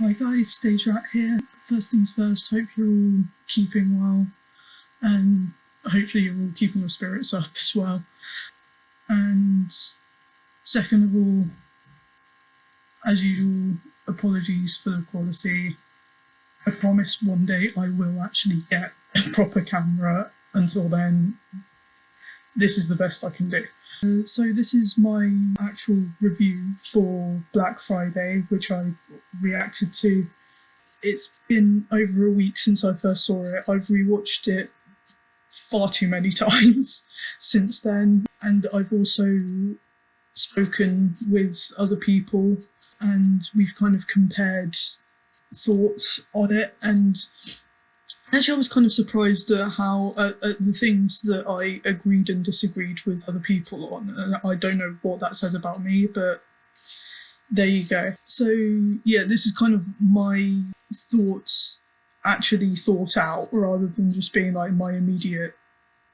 Hi guys, Stage Rat here. First things first, hope you're all keeping well, and hopefully you're all keeping your spirits up as well. And second of all, as usual, apologies for the quality. I promise one day I will actually get a proper camera. Until then, this is the best I can do. So this is my actual review for Black Friday, which I reacted to. It's been over a week since I first saw it. I've rewatched it far too many times since then, and I've also spoken with other people and we've kind of compared thoughts on it. And actually, I was kind of surprised at how at the things that I agreed and disagreed with other people on. And I don't know what that says about me, but there you go. So yeah, this is kind of my thoughts actually thought out rather than just being like my immediate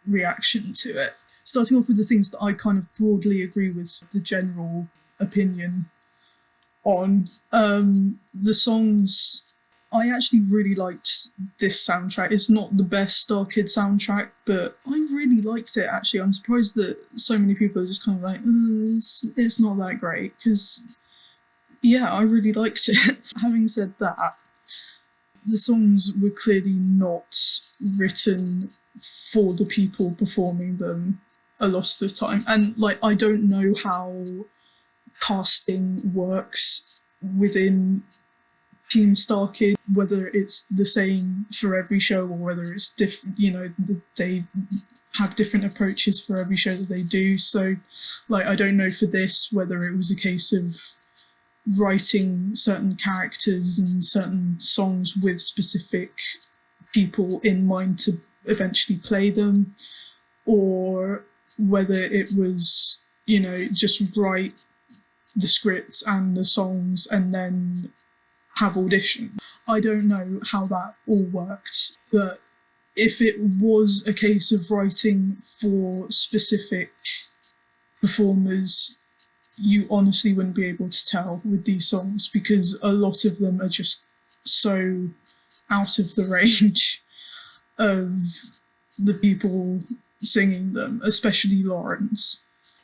reaction to it. Starting off with the things that I kind of broadly agree with the general opinion on. The songs, I actually really liked this soundtrack. It's not the best Starkid soundtrack, but I really liked it, actually. I'm surprised that so many people are just kind of like, it's not that great, because, yeah, I really liked it. Having said that, the songs were clearly not written for the people performing them a lot of the time. And, like, I don't know how casting works within Team Starkid, whether it's the same for every show or whether it's different, you know, they have different approaches for every show that they do. So, like, I don't know for this whether it was a case of writing certain characters and certain songs with specific people in mind to eventually play them, or whether it was, you know, just write the scripts and the songs and then have audition. I don't know how that all worked, but if it was a case of writing for specific performers, you honestly wouldn't be able to tell with these songs, because a lot of them are just so out of the range of the people singing them, especially Lauren's.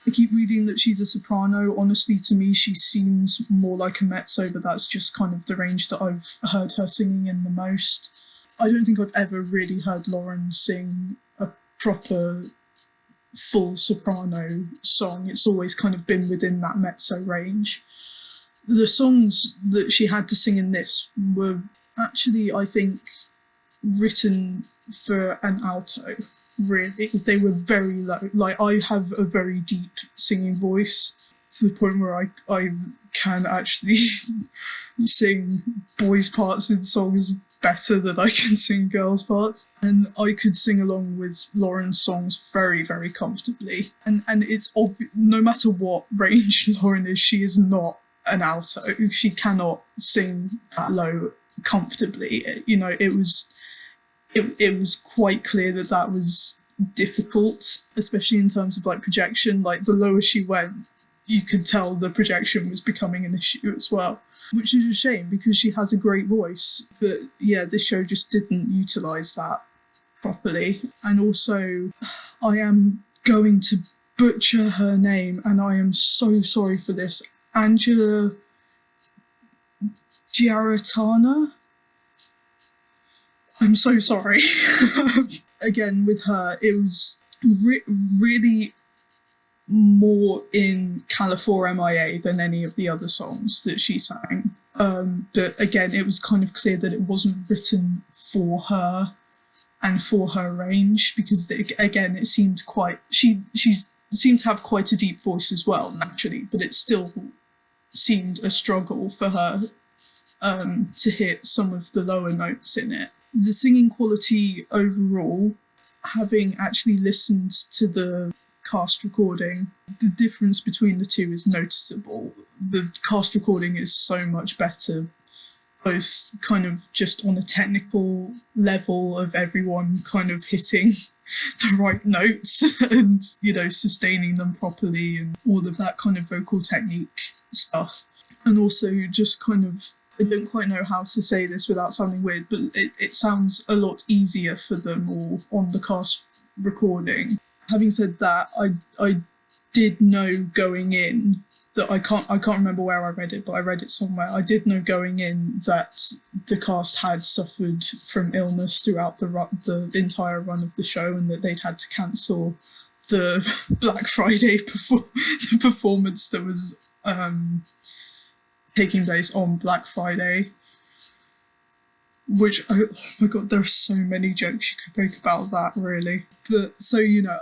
I keep reading that she's a soprano. Honestly, to me, she seems more like a mezzo, but that's just kind of the range that I've heard her singing in the most. I don't think I've ever really heard Lauren sing a proper full soprano song. It's always kind of been within that mezzo range. The songs that she had to sing in this were actually, I think, written for an alto. Really, they were very low. Like, I have a very deep singing voice to the point where I can actually sing boys' parts in songs better than I can sing girls' parts. And I could sing along with Lauren's songs very, very comfortably. And it's obvious, no matter what range Lauren is, she is not an alto. She cannot sing that low comfortably. You know, it was quite clear that that was difficult, especially in terms of like projection. Like, the lower she went, you could tell the projection was becoming an issue as well, which is a shame because she has a great voice. But yeah, this show just didn't utilise that properly. And also, I am going to butcher her name, and I am so sorry for this. Angela Giarratana? I'm so sorry. Again, with her, it was really more in California MIA than any of the other songs that she sang. But again, it was kind of clear that it wasn't written for her and for her range, because again, it seemed quite, she seemed to have quite a deep voice as well, naturally, but it still seemed a struggle for her to hit some of the lower notes in it. The singing quality overall, having actually listened to the cast recording, the difference between the two is noticeable. The cast recording is so much better, both kind of just on a technical level of everyone kind of hitting the right notes and, you know, sustaining them properly and all of that kind of vocal technique stuff. And also just kind of I don't quite know how to say this without sounding weird, but it sounds a lot easier for them all on the cast recording. Having said that, I did know going in that I can't remember where I read it, but I read it somewhere. I did know going in that the cast had suffered from illness throughout the entire run of the show, and that they'd had to cancel the Black Friday the performance that was taking place on Black Friday. Which, oh my god, there are so many jokes you could make about that, really. But, so, you know,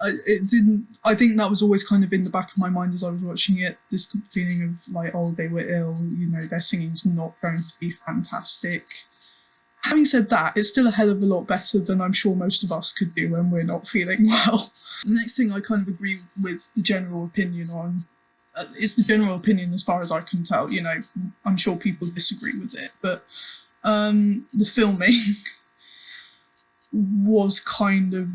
I think that was always kind of in the back of my mind as I was watching it, this feeling of, like, oh, they were ill, you know, their singing's not going to be fantastic. Having said that, it's still a hell of a lot better than I'm sure most of us could do when we're not feeling well. The next thing I kind of agree with the general opinion on, it's the general opinion as far as I can tell, you know, I'm sure people disagree with it, but the filming was kind of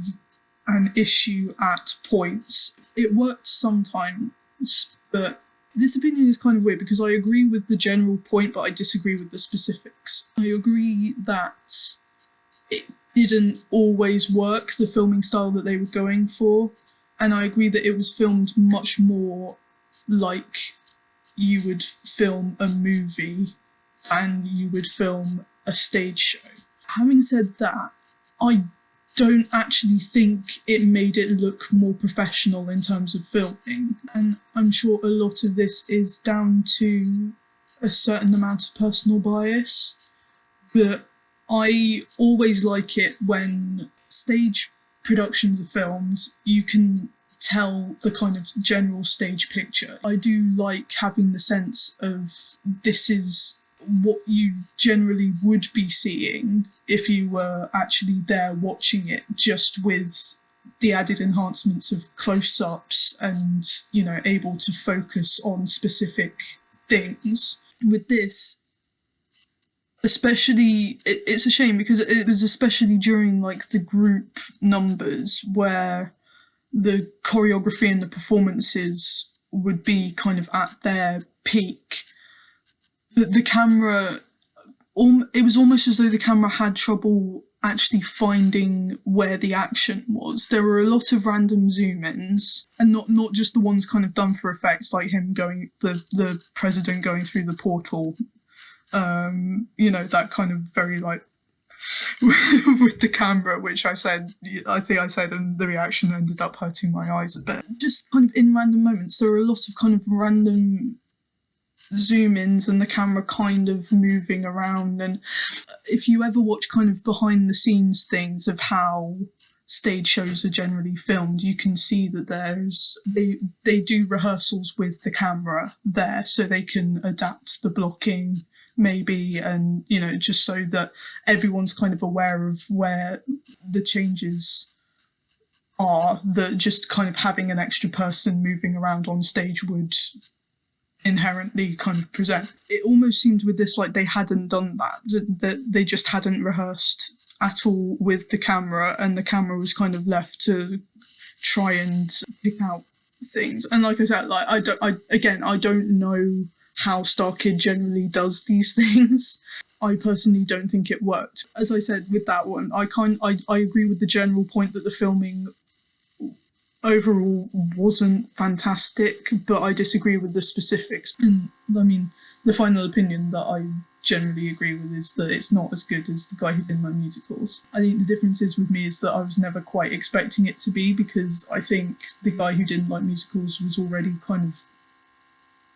an issue at points. It worked sometimes, but this opinion is kind of weird because I agree with the general point, but I disagree with the specifics. I agree that it didn't always work, the filming style that they were going for, and I agree that it was filmed much more like you would film a movie and you would film a stage show. Having said that, I don't actually think it made it look more professional in terms of filming, and I'm sure a lot of this is down to a certain amount of personal bias, but I always like it when stage productions are filmed, you can tell the kind of general stage picture. I do like having the sense of this is what you generally would be seeing if you were actually there watching it, just with the added enhancements of close-ups and, you know, able to focus on specific things. With this, especially, it's a shame because it was especially during like the group numbers where the choreography and the performances would be kind of at their peak. The camera, it was almost as though the camera had trouble actually finding where the action was. There were a lot of random zoom-ins, and not just the ones kind of done for effects, like him going, the president going through the portal, you know, that kind of very like with the camera, which I think I said, and the reaction ended up hurting my eyes a bit. Just kind of in random moments, there were a lot of kind of random zoom-ins and the camera kind of moving around, and if you ever watch kind of behind the scenes things of how stage shows are generally filmed, you can see that they do rehearsals with the camera there so they can adapt the blocking maybe, and you know, just so that everyone's kind of aware of where the changes are, that just kind of having an extra person moving around on stage would inherently kind of present. It almost seemed with this like they hadn't done that they just hadn't rehearsed at all with the camera, and the camera was kind of left to try and pick out things. And like I said, like I don't know how Starkid generally does these things. I personally don't think it worked. As I said with that one, I agree with the general point that the filming overall wasn't fantastic, but I disagree with the specifics. And I mean, the final opinion that I generally agree with is that it's not as good as the guy who did my musicals. I think the difference is with me is that I was never quite expecting it to be, because I think the guy who didn't like musicals was already kind of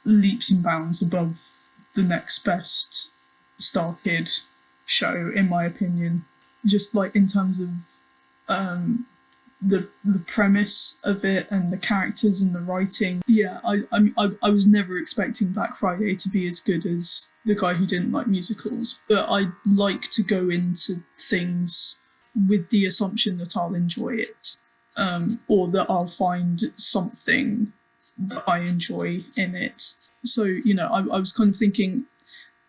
leaps and bounds above the next best Starkid show, in my opinion. Just like in terms of the premise of it and the characters and the writing. Yeah, I was never expecting Black Friday to be as good as the guy who didn't like musicals, but I like to go into things with the assumption that I'll enjoy it, or that I'll find something that I enjoy in it. So, you know, I was kind of thinking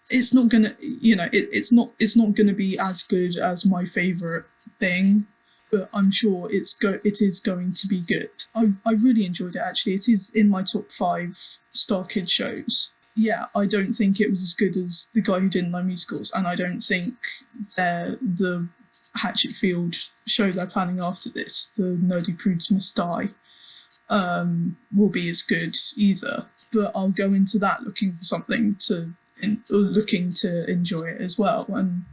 it's not gonna, you know, it's not gonna be as good as my favourite thing, but I'm sure it is going to be good. I really enjoyed it, actually. It is in my top 5 Starkid shows. yeah, I don't think it was as good as The Guy Who Didn't Like Musicals, and I don't think the Hatchetfield show they're planning after this, The Nerdy Prudes Must Die, will be as good either. But I'll go into that looking for something looking to enjoy it as well, and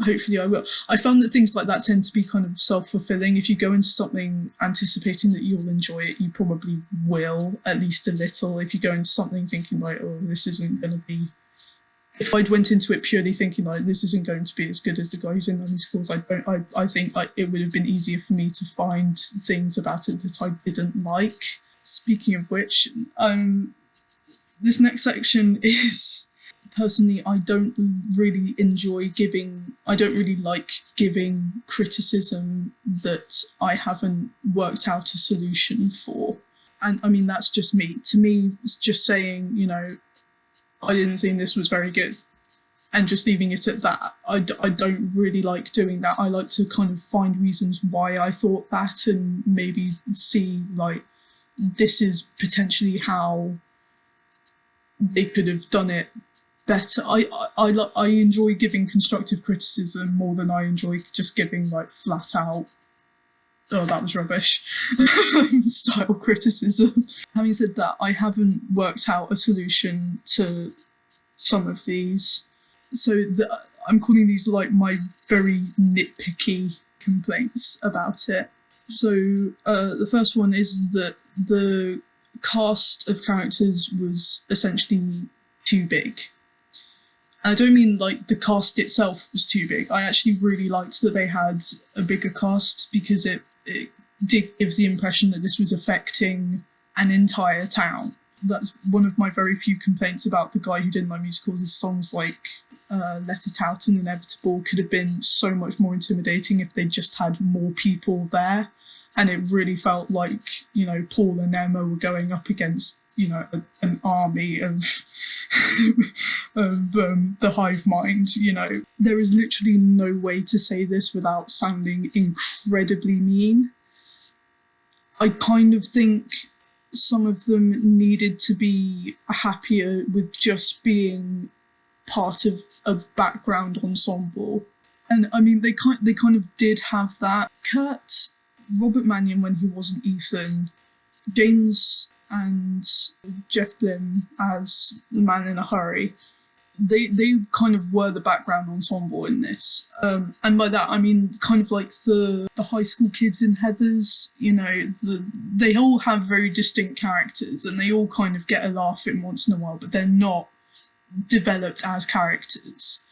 hopefully I will. I found that things like that tend to be kind of self-fulfilling. If you go into something anticipating that you'll enjoy it, you probably will, at least a little. If you go into something thinking like, oh, this isn't going to be... If I'd went into it purely thinking like, this isn't going to be as good as The Guy Who's in Musicals, I think it would have been easier for me to find things about it that I didn't like. Speaking of which, this next section is... Personally, I don't really like giving criticism that I haven't worked out a solution for. And I mean, that's just me. To me, it's just saying, I didn't think this was very good, and just leaving it at that. I don't really like doing that. I like to kind of find reasons why I thought that, and maybe see, like, this is potentially how they could have done it better. I enjoy giving constructive criticism more than I enjoy just giving like flat out, oh, that was rubbish style criticism. Having said that, I haven't worked out a solution to some of these, so I'm calling these like my very nitpicky complaints about it. So the first one is that the cast of characters was essentially too big. I don't mean like the cast itself was too big. I actually really liked that they had a bigger cast, because it did give the impression that this was affecting an entire town. That's one of my very few complaints about The Guy Who Didn't Like Musicals, is songs like Let It Out and Inevitable could have been so much more intimidating if they just had more people there. And it really felt like, Paul and Emma were going up against, an army of the hive mind. There is literally no way to say this without sounding incredibly mean. I kind of think some of them needed to be happier with just being part of a background ensemble. And I mean, they kind of did have that. Kurt, Robert Mannion when he wasn't Ethan, James and Jeff Blim as the Man in a Hurry, they kind of were the background ensemble in this. And by that I mean kind of like the high school kids in Heathers, they all have very distinct characters and they all kind of get a laugh in once in a while, but they're not developed as characters.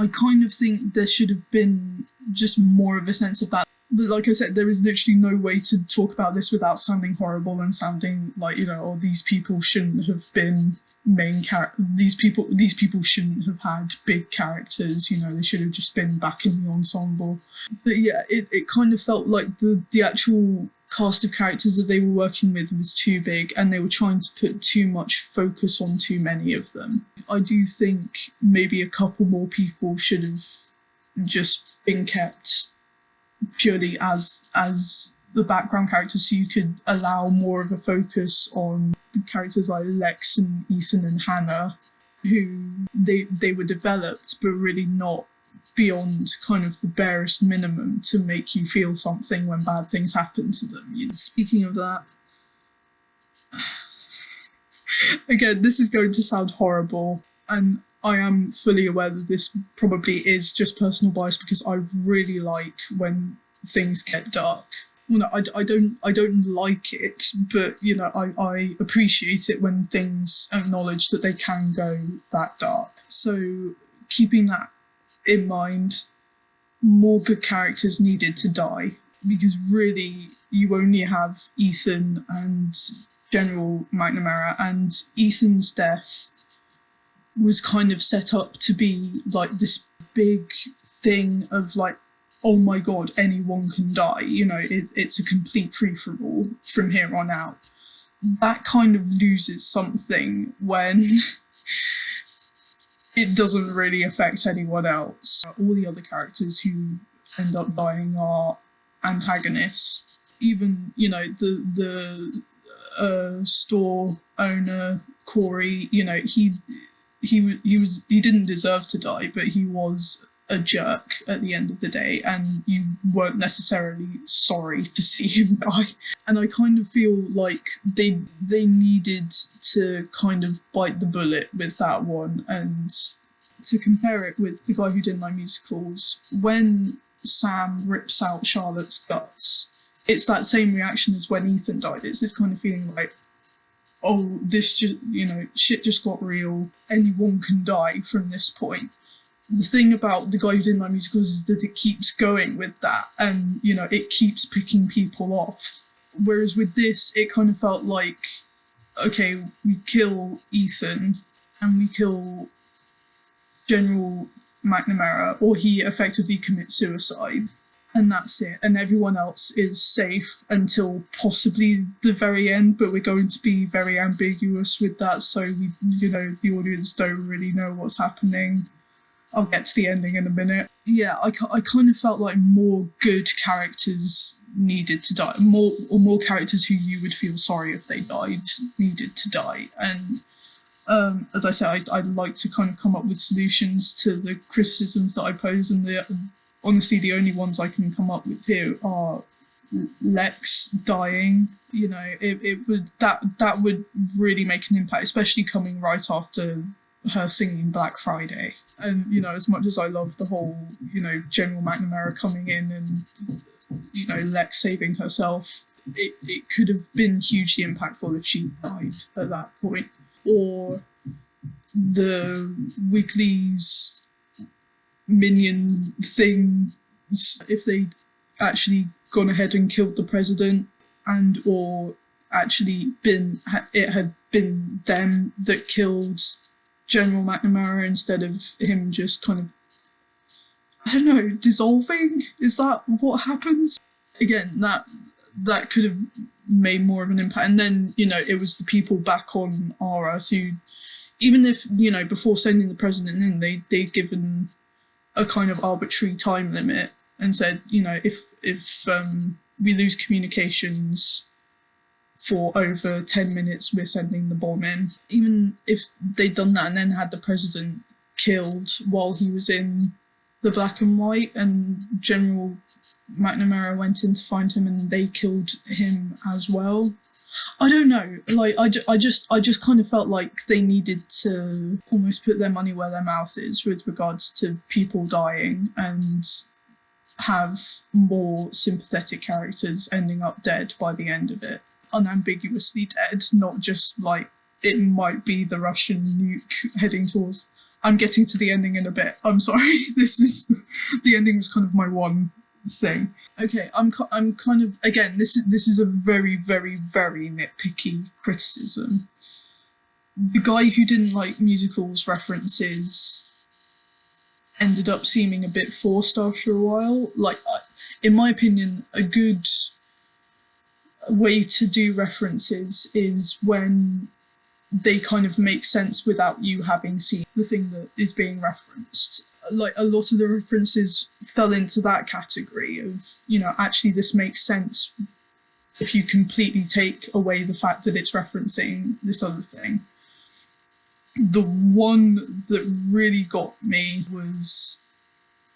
I kind of think there should have been just more of a sense of that. But like I said, there is literally no way to talk about this without sounding horrible and sounding like, oh, these people shouldn't have been main characters. These people shouldn't have had big characters. They should have just been back in the ensemble. But yeah, it kind of felt like the actual cast of characters that they were working with was too big, and they were trying to put too much focus on too many of them. I do think maybe a couple more people should have just been kept purely as the background characters, so you could allow more of a focus on characters like Lex and Ethan and Hannah, who they were developed but really not beyond kind of the barest minimum to make you feel something when bad things happen to them. Speaking of that, again, this is going to sound horrible, and I am fully aware that this probably is just personal bias, because I really like when things get dark. Well, no, I don't like it, but I appreciate it when things acknowledge that they can go that dark. So keeping that in mind, more good characters needed to die, because really you only have Ethan and General McNamara, and Ethan's death was kind of set up to be like this big thing of like, oh my god, anyone can die, it's a complete free-for-all from here on out. That kind of loses something when it doesn't really affect anyone else. All the other characters who end up dying are antagonists. Even, the store owner Corey, you know, he didn't deserve to die, but he was a jerk at the end of the day, and you weren't necessarily sorry to see him die. And I kind of feel like they needed to kind of bite the bullet with that one. And to compare it with The Guy Who Didn't Like Musicals, when Sam rips out Charlotte's guts, it's that same reaction as when Ethan died. It's this kind of feeling like, oh, this just, you know, shit just got real. Anyone can die from this point. The thing about The Guy Who Didn't Like Musicals is that it keeps going with that, and, you know, it keeps picking people off. Whereas with this, it kind of felt like, okay, we kill Ethan and we kill General McNamara, or he effectively commits suicide, and that's it. And everyone else is safe until possibly the very end, but we're going to be very ambiguous with that, so we, you know, the audience don't really know what's happening. I'll get to the ending in a minute. Yeah, I kind of felt like more good characters needed to die. More characters who you would feel sorry if they died needed to die. And as I said, I'd like to kind of come up with solutions to the criticisms that I pose, and honestly, the only ones I can come up with here are Lex dying. You know, that would really make an impact, especially coming right after her singing Black Friday. And, you know, as much as I love the whole, you know, General McNamara coming in and, you know, Lex saving herself, it could have been hugely impactful if she died at that point. Or the Weekly's minion things, if they'd actually gone ahead and killed the president, and or actually it had been them that killed General McNamara instead of him just kind of, I don't know, dissolving? Is that what happens? Again, that could have made more of an impact. And then, you know, it was the people back on our Earth who, even if, you know, before sending the president in, they'd given a kind of arbitrary time limit and said, you know, if we lose communications for over 10 minutes, we're sending the bomb in. Even if they'd done that and then had the president killed while he was in the black and white, and General McNamara went in to find him and they killed him as well. I don't know, like, I just kind of felt like they needed to almost put their money where their mouth is with regards to people dying, and have more sympathetic characters ending up dead by the end of it. Unambiguously dead, not just like it might be the Russian nuke heading towards. I'm getting to the ending in a bit. I'm sorry. The ending was kind of my one thing. Okay, I'm kind of, again, this is a very, very, very nitpicky criticism. The Guy Who Didn't Like Musicals references ended up seeming a bit forced after a while. Like, in my opinion, a good way to do references is when they kind of make sense without you having seen the thing that is being referenced. Like, a lot of the references fell into that category of, you know, actually this makes sense if you completely take away the fact that it's referencing this other thing. The one that really got me was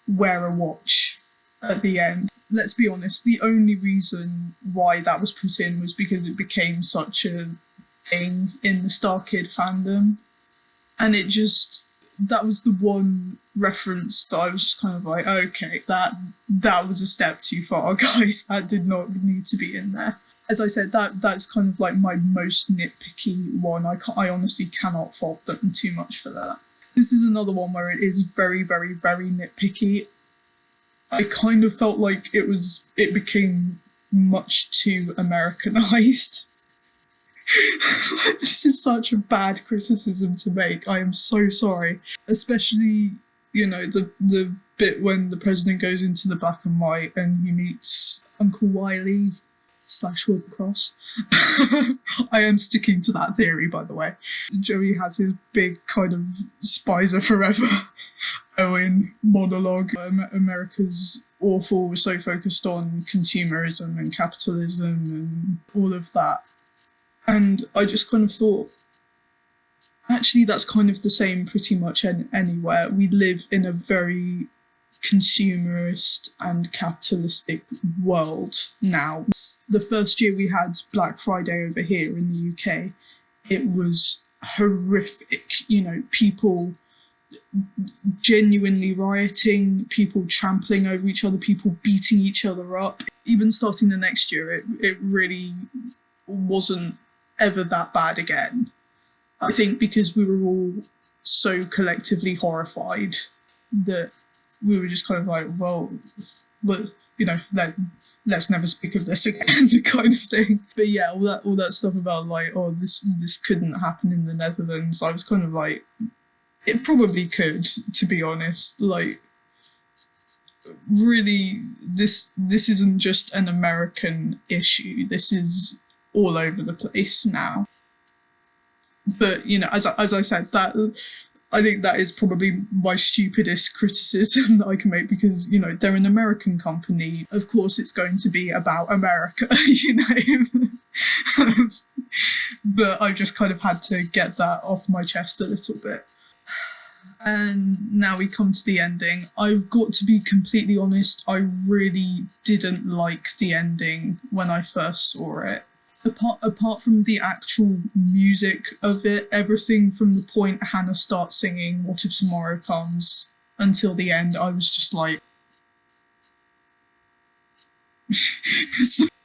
Wear a Watch at the end. Let's be honest, the only reason why that was put in was because it became such a thing in the Starkid fandom. And it just, that was the one reference that I was just kind of like, okay, that was a step too far, guys. That did not need to be in there. As I said, that's kind of like my most nitpicky one. I honestly cannot fault them too much for that. This is another one where it is very, very, very nitpicky. I kind of felt like it became much too Americanized. This is such a bad criticism to make. I am so sorry. Especially, you know, the bit when the president goes into the black and white and he meets Uncle Wiley / Wilbercross. I am sticking to that theory, by the way. Joey has his big kind of Spies Are Forever Owen monologue. America's awful, we're so focused on consumerism and capitalism and all of that. And I just kind of thought, Actually, that's kind of the same pretty much anywhere. We live in a very consumerist and capitalistic world now. The first year we had Black Friday over here in the UK, it was horrific. You know, people genuinely rioting, people trampling over each other, people beating each other up. Even starting the next year, it really wasn't ever that bad again. I think because we were all so collectively horrified that we were just kind of like, well, you know, let's never speak of this again, kind of thing. But yeah, all that stuff about like, oh, this couldn't happen in the Netherlands. I was kind of like, it probably could, to be honest. Like, really, this isn't just an American issue. This is all over the place now. But you know, as I said, that I think that is probably my stupidest criticism that I can make, because you know they're an American company. Of course, it's going to be about America, you know. But I just kind of had to get that off my chest a little bit. And now we come to the ending. I've got to be completely honest, I really didn't like the ending when I first saw it. Apart from the actual music of it, everything from the point Hannah starts singing What If Tomorrow Comes until the end, I was just like...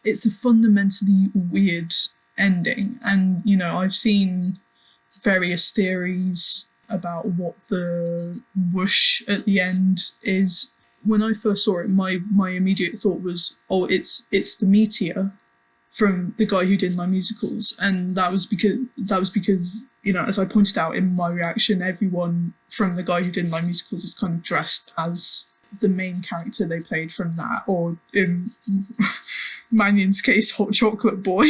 It's a fundamentally weird ending, and you know, I've seen various theories about what the whoosh at the end is. When I first saw it, my immediate thought was, oh, it's the meteor from the guy who did my musicals, and that was because you know, as I pointed out in my reaction, everyone from the guy who did my musicals is kind of dressed as the main character they played from that, or in Mannion's case, Hot Chocolate Boy.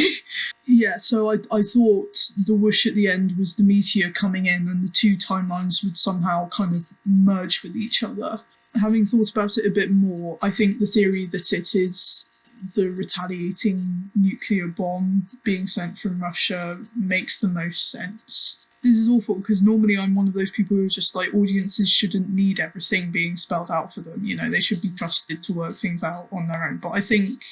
Yeah, so I thought the whoosh at the end was the meteor coming in and the two timelines would somehow kind of merge with each other. Having thought about it a bit more, I think the theory that it is the retaliating nuclear bomb being sent from Russia makes the most sense. This is awful, because normally I'm one of those people who are just like, audiences shouldn't need everything being spelled out for them, you know, they should be trusted to work things out on their own. But I think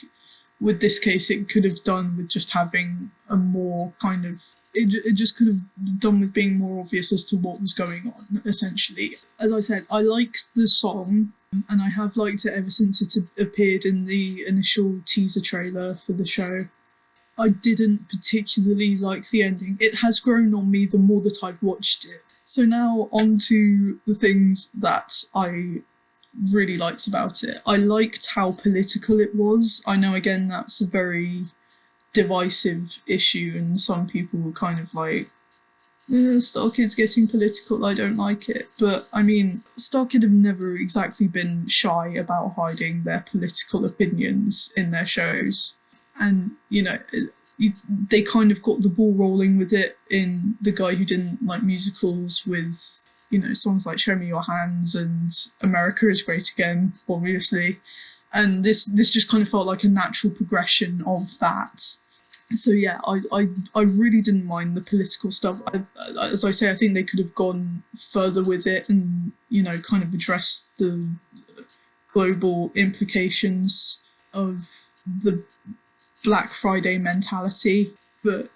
with this case, it could have done with just having a more kind of... It just could have done with being more obvious as to what was going on, essentially. As I said, I like the song, and I have liked it ever since it appeared in the initial teaser trailer for the show. I didn't particularly like the ending. It has grown on me the more that I've watched it. So now on to the things that I really liked about it. I liked how political it was. I know, again, that's a very divisive issue, and some people were kind of like, Starkid's getting political, I don't like it. But I mean, Starkid have never exactly been shy about hiding their political opinions in their shows. And, you know, they kind of got the ball rolling with it in The Guy Who Didn't Like Musicals, with, you know, songs like Show Me Your Hands and America Is Great Again, obviously. And this just kind of felt like a natural progression of that. So yeah, I really didn't mind the political stuff. As I say, I think they could have gone further with it and, you know, kind of addressed the global implications of the Black Friday mentality. But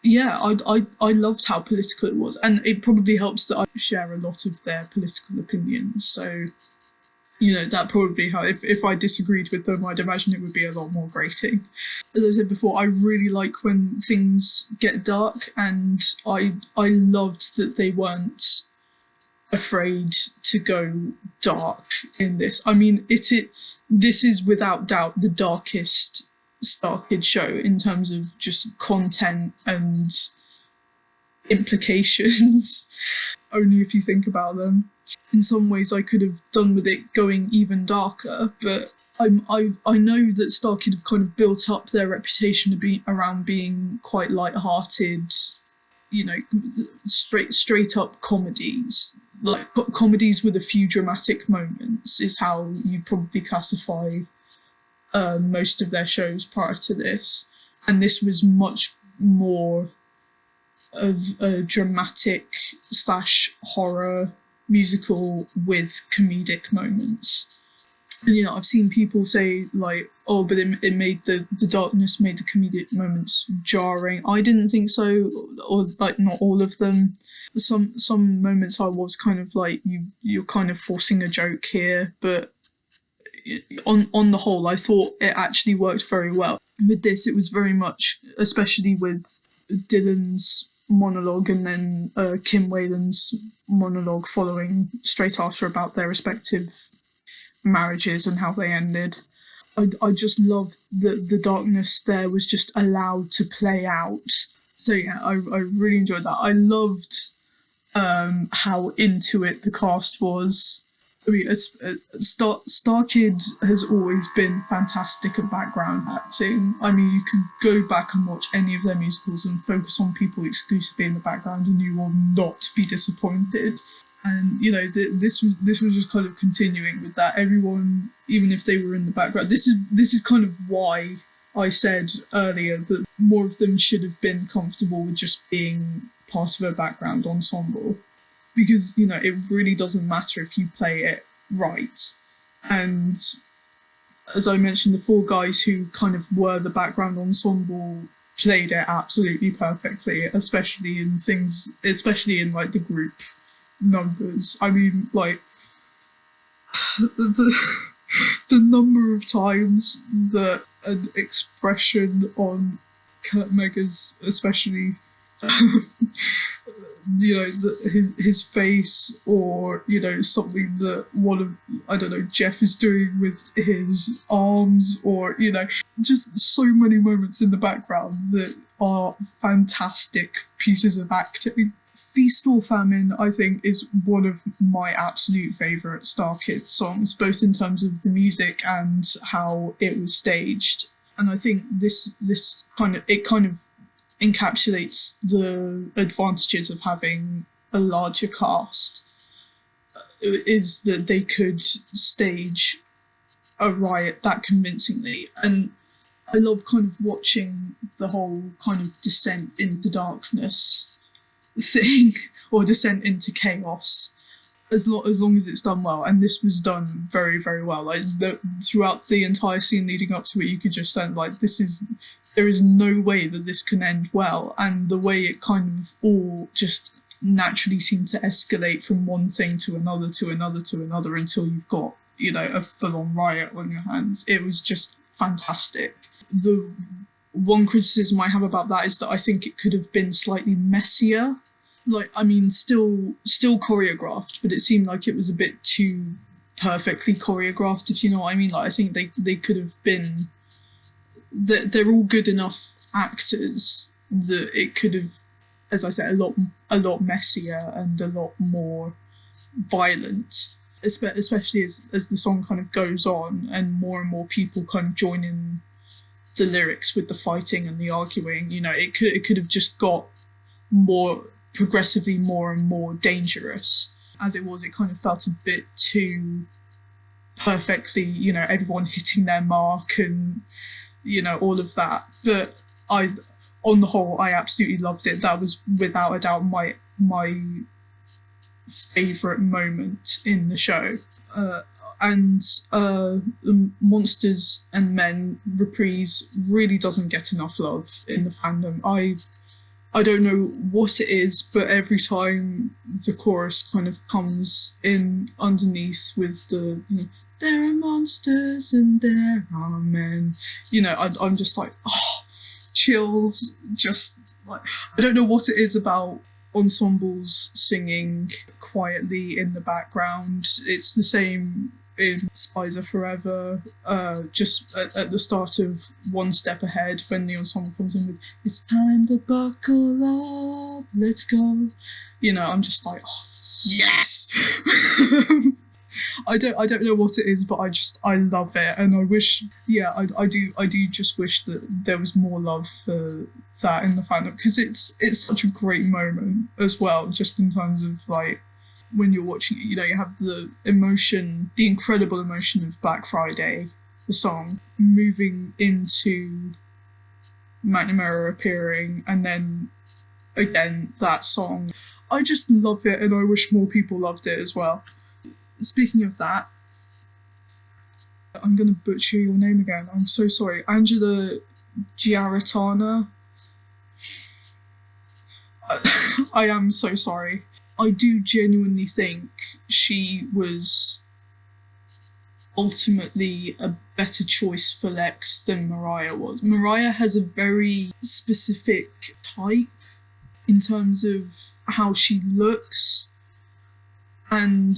yeah, I loved how political it was, and it probably helps that I share a lot of their political opinions. So, you know, that probably how, if I disagreed with them, I'd imagine it would be a lot more grating. As I said before, I really like when things get dark, and I loved that they weren't afraid to go dark in this. I mean, this is without doubt the darkest Starkid show in terms of just content and implications, only if you think about them. In some ways, I could have done with it going even darker, but I know that Starkid have kind of built up their reputation to be around being quite light-hearted, you know, straight up comedies. Like comedies with a few dramatic moments is how you probably classify most of their shows prior to this. And this was much more of a dramatic slash horror musical with comedic moments. And, you know, I've seen people say, like, oh, but it made the darkness made the comedic moments jarring. I didn't think so, or like not all of them. Some moments I was kind of like, you're kind of forcing a joke here, but on the whole, I thought it actually worked very well. With this, it was very much, especially with Dylan's monologue and then Kim Whalen's monologue following straight after about their respective marriages and how they ended. I just loved that the darkness there was just allowed to play out. So yeah, I really enjoyed that. I loved how into it the cast was. I mean, Starkid has always been fantastic at background acting. I mean, you could go back and watch any of their musicals and focus on people exclusively in the background, and you will not be disappointed. And you know, this was just kind of continuing with that. Everyone, even if they were in the background, this is kind of why I said earlier that more of them should have been comfortable with just being part of a background ensemble. Because, you know, it really doesn't matter if you play it right. And as I mentioned, the four guys who kind of were the background ensemble played it absolutely perfectly, especially in like the group numbers. I mean, like, the number of times that an expression on Kurt Meggers, especially, you know, his face, or, you know, something that I don't know, Jeff is doing with his arms, or, you know, just so many moments in the background that are fantastic pieces of acting. Feast or Famine, I think, is one of my absolute favourite Starkid songs, both in terms of the music and how it was staged. And I think this kind of encapsulates the advantages of having a larger cast, is that they could stage a riot that convincingly. And I love kind of watching the whole kind of descent into darkness thing, or descent into chaos, as long as it's done well. And this was done very, very well. Like, throughout the entire scene leading up to it, you could just sense, like, there is no way that this can end well. And the way it kind of all just naturally seemed to escalate from one thing to another to another to another until you've got, you know, a full-on riot on your hands. It was just fantastic. The one criticism I have about that is that I think it could have been slightly messier. Like, I mean, still choreographed, but it seemed like it was a bit too perfectly choreographed, if you know what I mean. Like, I think they could have been... They're all good enough actors that it could have, as I said, a lot messier and a lot more violent, especially as the song kind of goes on and more people kind of join in the lyrics with the fighting and the arguing. You know, it could have just got progressively more and more dangerous. As it was, it kind of felt a bit too perfectly, you know, everyone hitting their mark and, you know, all of that. But on the whole, I absolutely loved it. That was without a doubt my favourite moment in the show. And the Monsters and Men reprise really doesn't get enough love in the fandom. I don't know what it is, but every time the chorus kind of comes in underneath with the, you know, there are monsters and there are men, you know, I'm just like, oh, chills. Just like, I don't know what it is about ensembles singing quietly in the background. It's the same in Spies Are Forever, just at the start of One Step Ahead, when the ensemble comes in with, it's time to buckle up, let's go. You know, I'm just like, oh, yes! I don't know what it is, but I love it, and I wish, yeah, I do just wish that there was more love for that in the fandom, because it's such a great moment as well, just in terms of, like, when you're watching it, you know, you have the emotion, the incredible emotion of Black Friday, the song, moving into McNamara appearing, and then again, that song, I just love it, and I wish more people loved it as well. Speaking of that, I'm going to butcher your name again. I'm so sorry. Angela Giarratana. I am so sorry. I do genuinely think she was ultimately a better choice for Lex than Mariah was. Mariah has a very specific type in terms of how she looks, and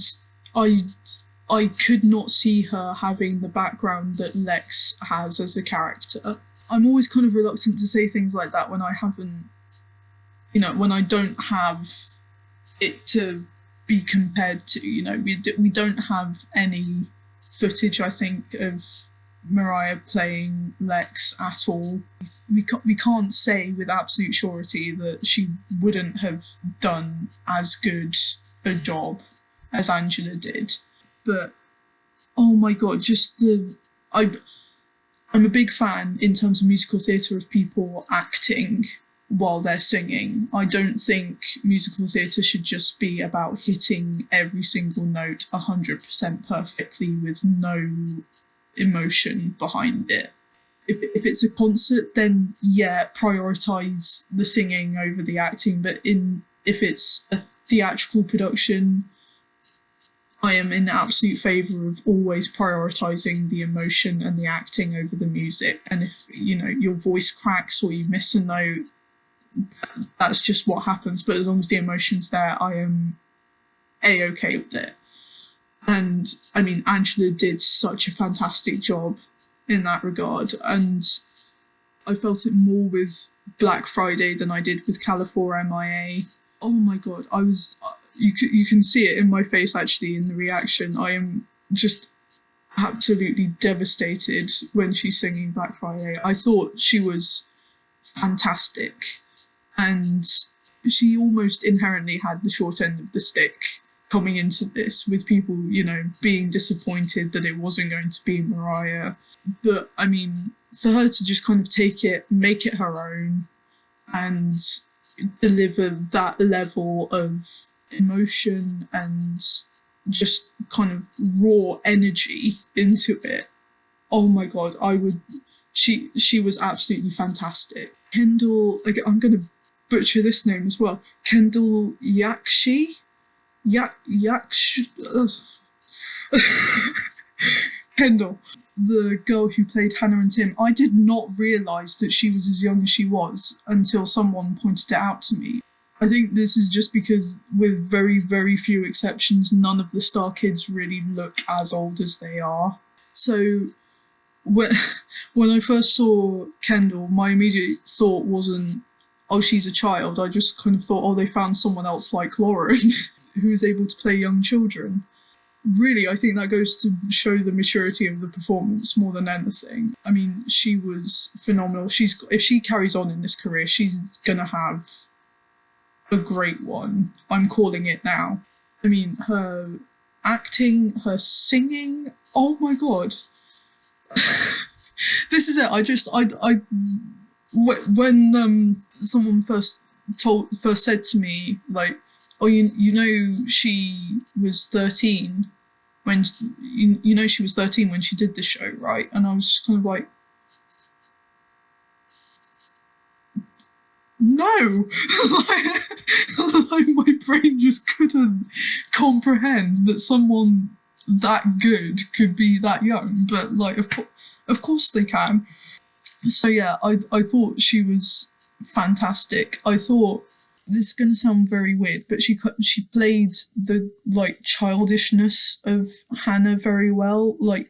I could not see her having the background that Lex has as a character. I'm always kind of reluctant to say things like that when I haven't, when I don't have it to be compared to. We don't have any footage, I think, of Mariah playing Lex at all. We can't say with absolute surety that she wouldn't have done as good a job as Angela did. But oh my god, I'm a big fan in terms of musical theatre of people acting while they're singing. I don't think musical theatre should just be about hitting every single note 100% perfectly with no emotion behind it. If it's a concert, then yeah, prioritise the singing over the acting. But if it's a theatrical production, I am in absolute favour of always prioritising the emotion and the acting over the music. And if, your voice cracks or you miss a note, that's just what happens. But as long as the emotion's there, I am A-okay with it. And, I mean, Angela did such a fantastic job in that regard. And I felt it more with Black Friday than I did with California MIA. Oh my god, you can see it in my face, actually, in the reaction. I am just absolutely devastated when she's singing Black Friday. I thought she was fantastic, and she almost inherently had the short end of the stick coming into this, with people, being disappointed that it wasn't going to be Mariah. But, I mean, for her to just kind of take it, make it her own, and deliver that level of emotion and just kind of raw energy into it. Oh my god, she was absolutely fantastic. Kendall, I'm going to butcher this name as well. Kendall Yakshi? Kendall, the girl who played Hannah and Tim. I did not realise that she was as young as she was until someone pointed it out to me. I think this is just because, with very, very few exceptions, none of the Starkids really look as old as they are. So when I first saw Kendall, my immediate thought wasn't, oh, she's a child. I just kind of thought, oh, they found someone else like Lauren who is able to play young children. Really, I think that goes to show the maturity of the performance more than anything. I mean, she was phenomenal. If she carries on in this career, she's gonna have a great one. I'm calling it now. I mean, her acting, her singing, oh my god. This is it. When someone first said to me, like, oh, she was 13 when she was 13 when she did this show, right? And I was just kind of like, no. Like, my brain just couldn't comprehend that someone that good could be that young. But like, of course they can. So yeah, I thought she was fantastic. I thought, this is going to sound very weird, but she played the childishness of Hannah very well, like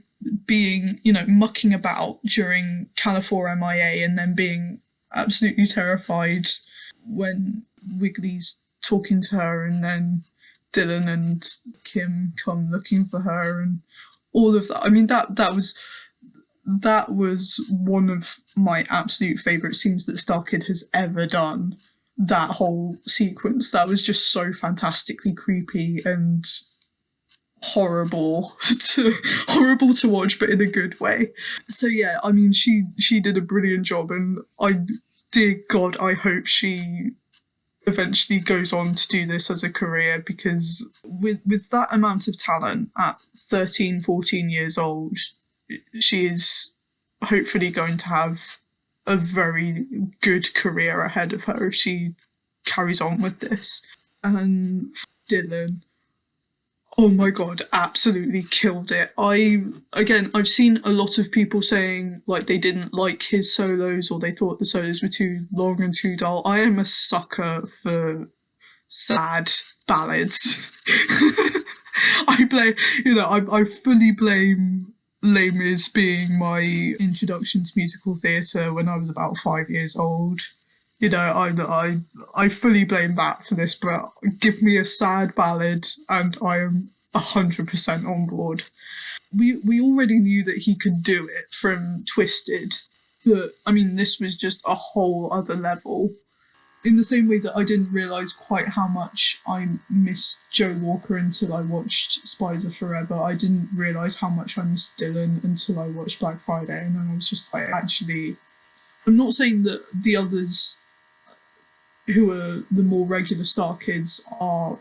being, mucking about during California MIA and then being absolutely terrified when Wiggly's talking to her, and then Dylan and Kim come looking for her, and all of that. I mean, that was one of my absolute favourite scenes that Starkid has ever done. That whole sequence, that was just so fantastically creepy and horrible to watch, but in a good way. So yeah, I mean, she did a brilliant job, and dear God, I hope she eventually goes on to do this as a career, because with that amount of talent at 13, 14 years old, she is hopefully going to have a very good career ahead of her if she carries on with this. And Dylan, oh my god, absolutely killed it. I've seen a lot of people saying like they didn't like his solos or they thought the solos were too long and too dull. I am a sucker for sad ballads. I fully blame Les Mis being my introduction to musical theatre when I was about 5 years old. I fully blame that for this, but give me a sad ballad and I am 100% on board. We already knew that he could do it from Twisted, but I mean, this was just a whole other level. In the same way that I didn't realise quite how much I missed Joe Walker until I watched Spies Are Forever, I didn't realise how much I missed Dylan until I watched Black Friday, and then I was just like, actually, I'm not saying that the others who are the more regular Starkids are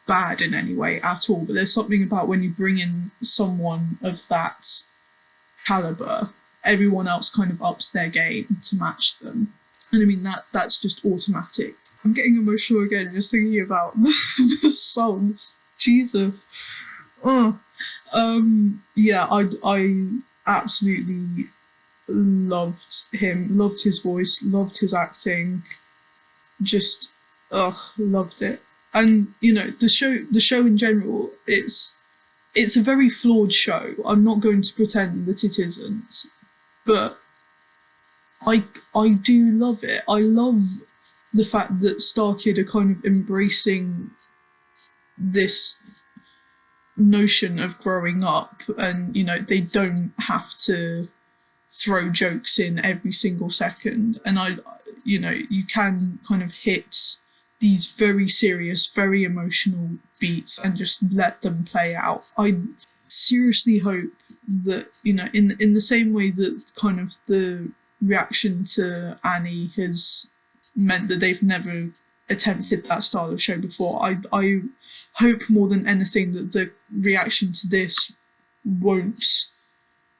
bad in any way at all, but there's something about when you bring in someone of that calibre, everyone else kind of ups their game to match them. And I mean, that's just automatic. I'm getting emotional again just thinking about the songs. Jesus. Oh. Yeah, I absolutely loved him, loved his voice, loved his acting. Just, loved it. And, the show in general, it's a very flawed show. I'm not going to pretend that it isn't. But I do love it. I love the fact that Starkid are kind of embracing this notion of growing up, and they don't have to throw jokes in every single second. And you can kind of hit these very serious, very emotional beats and just let them play out. I seriously hope that in the same way that kind of the reaction to Annie has meant that they've never attempted that style of show before, I hope more than anything that the reaction to this won't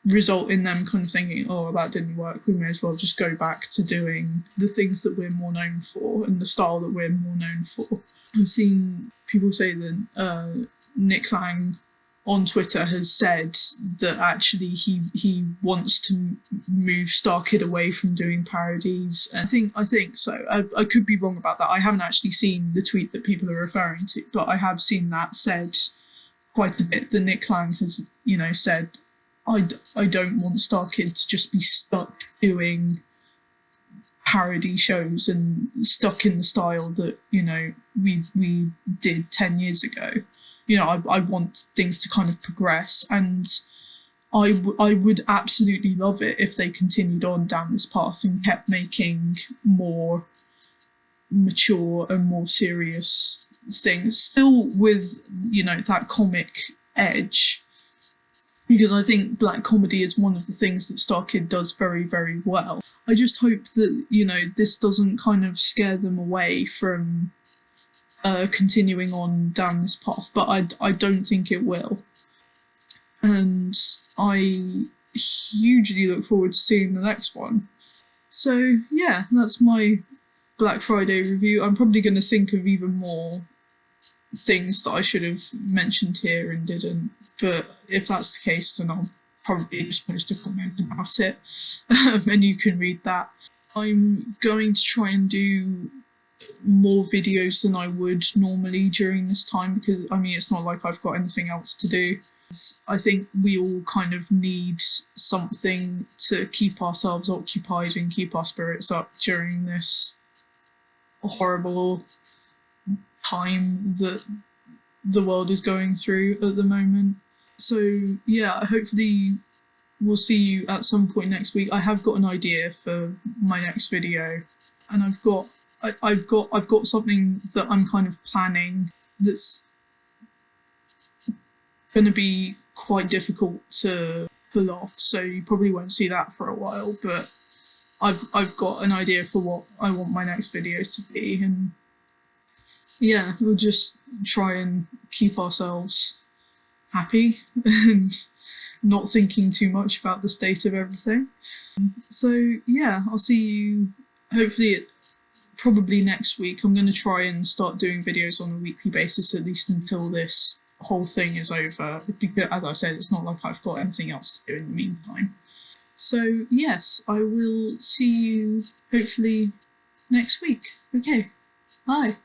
result in them kind of thinking, oh, that didn't work, we may as well just go back to doing the things that we're more known for and the style that we're more known for. I've seen people say that Nick Lang on Twitter has said that actually he wants to move Starkid away from doing parodies. I think so. I could be wrong about that. I haven't actually seen the tweet that people are referring to, but I have seen that said quite a bit. That Nick Lang has, said, I don't want Starkid to just be stuck doing parody shows and stuck in the style that, we did 10 years ago. I want things to kind of progress, and I would absolutely love it if they continued on down this path and kept making more mature and more serious things, still with, that comic edge, because I think black comedy is one of the things that Starkid does very, very well. I just hope that, this doesn't kind of scare them away from continuing on down this path, but I don't think it will. And I hugely look forward to seeing the next one. So yeah, that's my Black Friday review. I'm probably going to think of even more things that I should have mentioned here and didn't, but if that's the case, then I'll probably just post a comment about it and you can read that. I'm going to try and do more videos than I would normally during this time, because it's not like I've got anything else to do. I think we all kind of need something to keep ourselves occupied and keep our spirits up during this horrible time that the world is going through at the moment. So yeah, hopefully we'll see you at some point next week. I have got an idea for my next video, and I've got something that I'm kind of planning that's going to be quite difficult to pull off, so you probably won't see that for a while, but I've got an idea for what I want my next video to be, and yeah, we'll just try and keep ourselves happy and not thinking too much about the state of everything. So yeah, I'll see you hopefully probably next week. I'm going to try and start doing videos on a weekly basis, at least until this whole thing is over, because as I said, it's not like I've got anything else to do in the meantime. So yes, I will see you hopefully next week. Okay, bye.